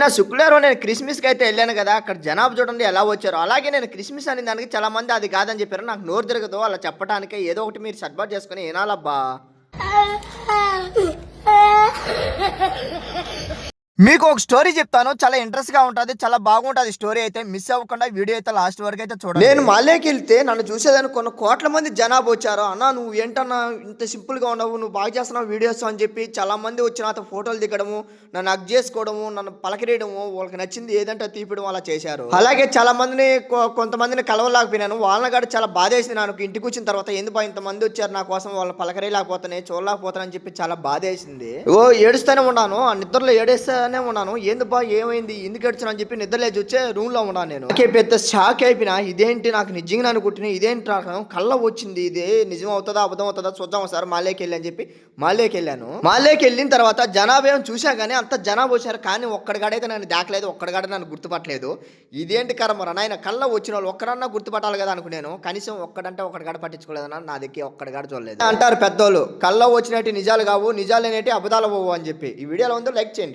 నిన్న శుక్రవారం నేను క్రిస్మస్‌కి అయితే ఎళ్ళాను గదా! అక్కడ జనాభా చూడండి ఎలా వచ్చారో. అలాగే నేను క్రిస్మస్ అనే దానికి చాలా మంది అది కాదని చెప్పారు. నాకు నోరు తిరగదు అలా చెప్పటానికే. ఏదో ఒకటి మీరు సర్దుబాటు చేసుకొని ఇనాలబ్బా! మీకు ఒక స్టోరీ చెప్తాను. చాలా ఇంట్రెస్ట్‌గా ఉంటది. చాలా బాగుంటది స్టోరీ అయితే. మిస్ అవ్వకుండా వీడియో అయితే లాస్ట్ వరకు అయితే చూడండి. నేను మాలేకెళ్తే నన్ను చూసేదానికి కొన్ని కోట్ల మంది జనాభా వచ్చారు. అన్నా నువ్వు ఏంటన్నా ఇంత సింపుల్‌గా ఉన్నావు. నువ్వు బాగా చేస్తున్నావు వీడియోస్ అని చెప్పి చాలా మంది వచ్చి నాతో ఫోటోలు దిగడము, నన్ను హగ్ చేసుకోవడము, నన్ను పలకరియడము, వాళ్ళకి నచ్చింది ఏదంటే అది తీపియడం అలా చేశారు. అలాగే చాలా మందిని కొంతమందిని కలవలేకపోయినాను. వాళ్ళని కూడా చాలా బాధేసింది నాకు. ఇంటికి వచ్చిన తర్వాత ఎందుకు ఇంతమంది వచ్చారు నా కోసం వాళ్ళని పలకరియలేకపోతున్నాయి, చూడలేకపోతున్నాను అని చెప్పి చాలా బాధేసింది. ఏడుస్తూనే ఉన్నాను. ఆ నిద్రలో ఏడేస్తానే ఉన్నాను. ఏంది బా ఏమైంది ఎందుకు ఏడ్చాను అని చెప్పి నిద్ర లేచి వచ్చే రూమ్ లో ఉన్నాను నేను. పెద్ద షాక్ అయిపోయినా. ఇదేంటి నాకు నిజంగా అనుకుంటున్నా ఇదేంటి నాకు కళ్ళ వచ్చింది. ఇదే నిజం అవుతుందా అబద్ధం అవుతుందా చూద్దాం సార్ మాలేకి వెళ్ళి అని చెప్పి మాలేకి వెళ్ళాను. మాలేకి వెళ్ళిన తర్వాత జనాభా ఏమో చూసా కానీ అంత జనాభా వచ్చారు కానీ ఒక్కడిగాడైతే నన్ను దాకలేదు, ఒక్కడిగాడ నన్ను గుర్తుపట్టలేదు. ఇదేంటి కర్మరా నాయన కళ్ళ వచ్చిన వాళ్ళు ఒక్కడన్నా గుర్తుపట్టాలి కదా అనుకున్నాను. కనీసం ఒక్కడంటే ఒక్కడిగాడ పట్టించుకోలేదన్నా నా దగ్గర ఒక్కడిగాడ చూడలేదు. అంటారు పెద్దోళ్ళు కళ్ళ వచ్చినట్టు నిజాలు కావు, నిజాలు అనేటి అబద్ధాలు పోవు అని చెప్పి. ఈ వీడియోలో ఉందో లైక్ చేయండి.